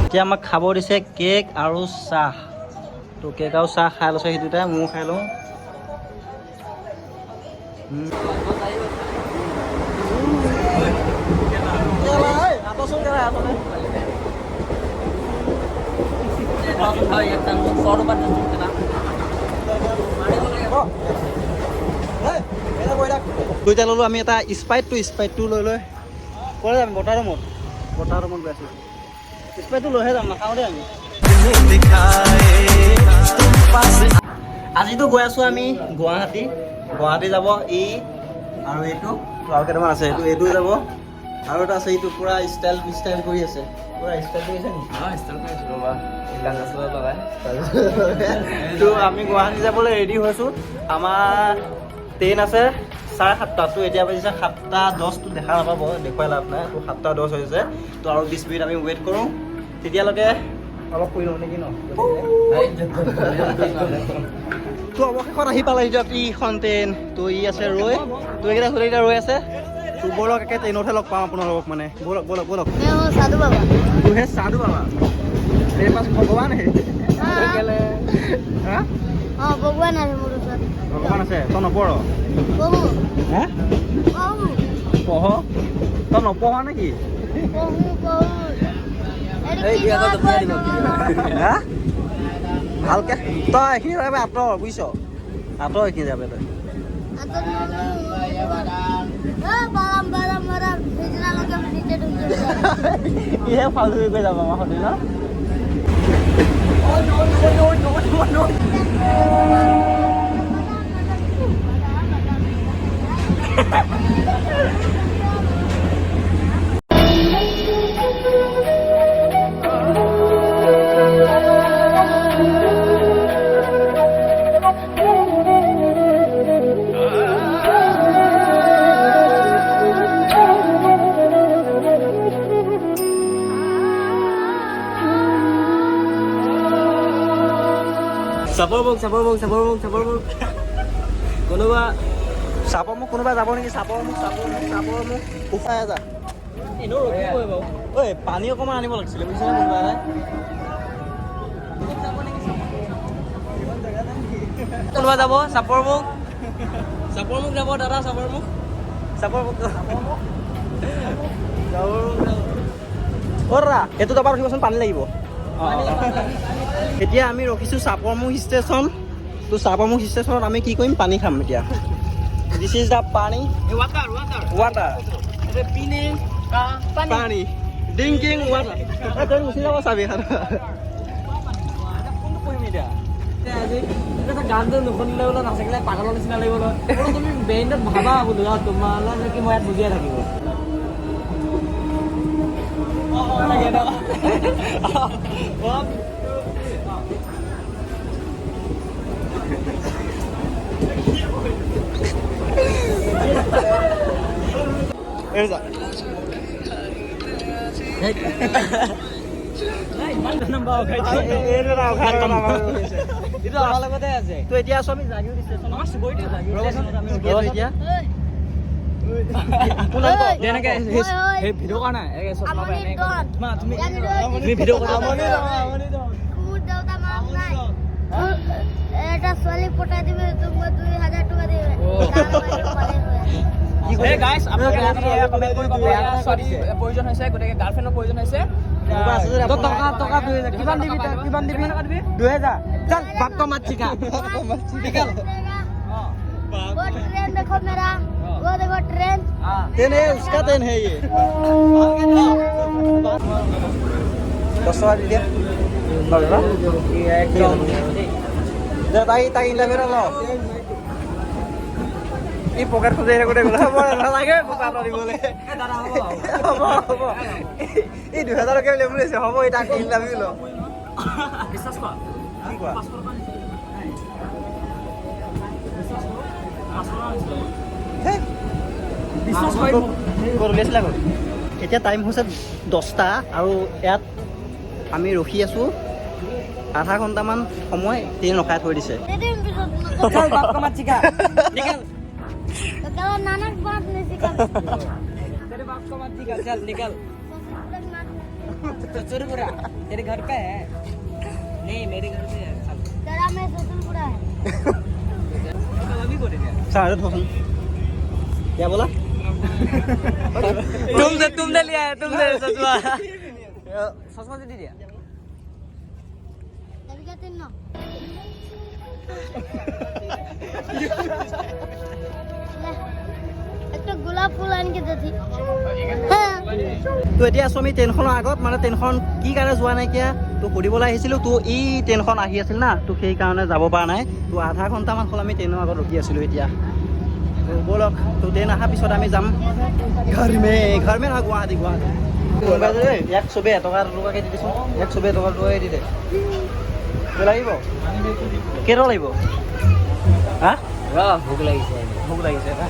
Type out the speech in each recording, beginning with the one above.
এতিয়া আমাক খাব দিছে কেক আৰু চাহ তো কেক আৰু চাহ খাই লৈছে সেই দুটাই ময়ো খাই লওঁ দুইটা ল'লোঁ আমি এটা স্প্ৰাইটটো লৈ লৈ ক'লে যাম বটাৰ ৰুমত গৈ আছোঁ স্প্ৰাইটটো লৈহে যাম নাখাওঁ দেই আমি আজিতো গৈ আছোঁ আমি গুৱাহাটী যাব ই আৰু এইটো আৰু কেইটামান আছে এইটো যাব আৰু এটা আছে এইটো পূৰা ষ্টাইল কৰি আছে পূৰা ষ্টাইল কৰি আছে নেকি আমি গুৱাহাটী যাবলৈ ৰেডি হৈছোঁ আমাৰ ট্ৰেইন আছে 7:30 তো এতিয়া বাজিছে 7:10 দেখা নাপাব দেখুৱাই লাভ নাই তো 7:10 হৈছে তো আৰু 20 মিনিট আমি ৱেইট কৰোঁ তেতিয়ালৈকে অলপ শুই লওঁ নেকি ন তো অৱশেষত আহি পালে এতিয়া ইখন ট্ৰেইন তো ই আছে ৰৈ তো এইকেইটা ছোৱালীকেইটা ৰৈ আছে তো ব'লক একে ট্ৰেইনতহে লগ পাম আপোনালোকক মানে ব'লক साधु बाबा तू है साधु बाबा तेरे पास भगवान है हाँ भगवान है मोर साथ भगवान আছে তই নপঢ় पहु হে पहु পঢ় তই নপঢ় নেকি पहु এই দিয়া তো দিয়া দিব হা ভালকে তই এখিনি যাবে আঁতৰ বুইছ আঁতৰ এখিনি যাবে তই बाराम भेजना लगे नीचे डूब इहे फालतू पे যাব আমাৰ হতে না চাপৰ মোক কোনোবা যাব নেকি চাপৰ মোক উপায় যা এনেও ৰখিবই বাৰু ঐ পানী অকণমান আনিব লাগিছিলে বুজিছেনে কোনোবা এটাই কোনোবা যাব চাপৰ মোক যাব দাদা চাপৰ মোক অ'ৰা এইটো দবা ৰখিবচোন পানী লাগিব এতিয়া আমি ৰখিছোঁ চাপৰমুখ ষ্টেচন তো চাপৰমুখ ষ্টেচনত আমি কি কৰিম পানী খাম এতিয়া দিছ ইজ দ্য পানী ৱাটাৰ পানী ড্ৰিংকিং ৱাটাৰ তই গুচি যাব চাবি গানটো নুশুনিলে বোলে নাথাকিলে পাগলৰ নিচিনা লাগিব তুমি ব্ৰেইনত ভাবা বোলো তোমালৈ নেকি মই ইয়াত বুজিয়াই থাকিব তো এতিয়া আছো আমি জাগিও দিছে ভিডিঅ' কৰা নাই এটা ছোৱালী পটাই দিবে তুমি 2000 টাকা দিবে গাইছ আপোনালোকে কমেণ্ট কৰিব প্ৰয়োজন হৈছে গতিকে গাৰ্লফ্ৰেণ্ডৰ প্ৰয়োজন হৈছে টকা 2000 কিমান দিবি 2000 চল বাপ কা মাত চিকা वो ट्रेन देखो मेरा वो देखो ट्रेन ट्रेन है उसका ट्रेन है ये 10 वाली dia iya एकदम dah tai इंटरव्यू लो ই পকেট খুঁজে গোটেই গ'লে নালাগে পকাত দিবলৈ হ'ব এই 2000 টকা উলিয়াম বুলিছে হ'ব এই তাক ইণ্টাৰভিউ ল বিশ্বাস কৰা কি কোৱা বিশ্বাস কৰিছিলা এতিয়া টাইম হৈছে 10টা আৰু ইয়াত আমি ৰখি আছোঁ আধা ঘণ্টামান সময় ট্ৰেইন ৰখাই থৈ দিছে तो क्या नानक बात नहीं सिखा तेरे बाप को मत दिखा चल निकल ससुरपुरा तेरे घर पे है नहीं मेरे घर पे है चल तेरा में ससुरपुरा है अभी बोले क्या सारे थोसन क्या बोला तुमने लिया है तुमने ससुआ ससुआ दे दिया तेरे क्या तीन ना একটা গোলাপ ফুল আনকে দিছি তো এতিয়া আছো আমি ট্ৰেইনখনৰ আগত মানে ট্ৰেইনখন কি কাৰণে যোৱা নাইকিয়া তো সুধিবলৈ আহিছিলোঁ তো এই ট্ৰেইনখন আহি আছিল না তো সেইকাৰণে যাব পৰা নাই তো আধা ঘণ্টামান হ'ল আমি ট্ৰেইনৰ আগত ৰখি আছিলোঁ এতিয়া তো ব'লক তো ট্ৰেইন অহাৰ পিছত আমি যাম ঘৰ মে নহয় গুৱাহাটী ইয়াক চবেই এটকা দুটকাকৈ দি দিছোঁ ইয়াক চবেই এটকা দুটকাকৈ দি দে লাগিব কেইটকা লাগিব হা ভোক লাগিছে ভোক লাগিছে না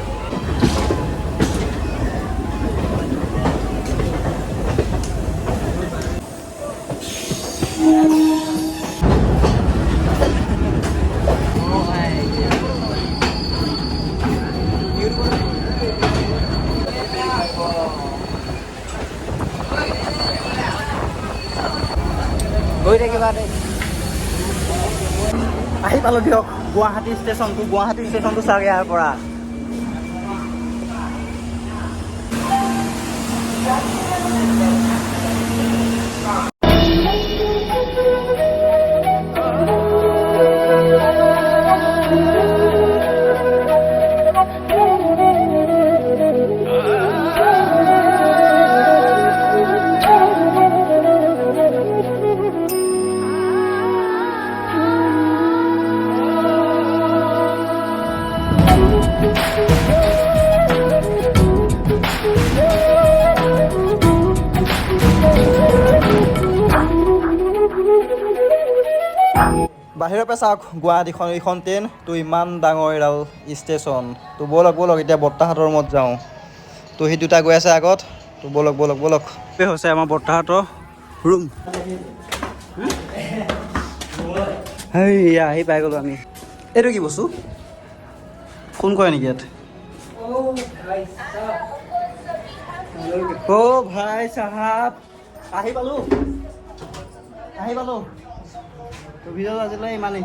গৈ থাকিবা দেই আহি পালোঁ দিয়ক গুৱাহাটী ষ্টেচনটো চাগে ইয়াৰ পৰা বাহিৰৰ পৰা চাওক গুৱাহাটীখন এইখন ট্ৰেইন তো ইমান ডাঙৰ এডাল ষ্টেচন তো ব'লক এতিয়া বৰ্তাহঁতৰ ৰুমত যাওঁ তো সেই দুটা গৈ আছে আগত তো ব'লক এই হৈছে আমাৰ বৰ্তাহঁতৰ ৰুম আহি পাই গ'লোঁ আমি এইটো কি বস্তু ফোন কৰে নেকি ইয়াত অ' ভাই চাহাব আহি পালোঁ তো ভিডিঅ'টো আজিলৈ ইমানেই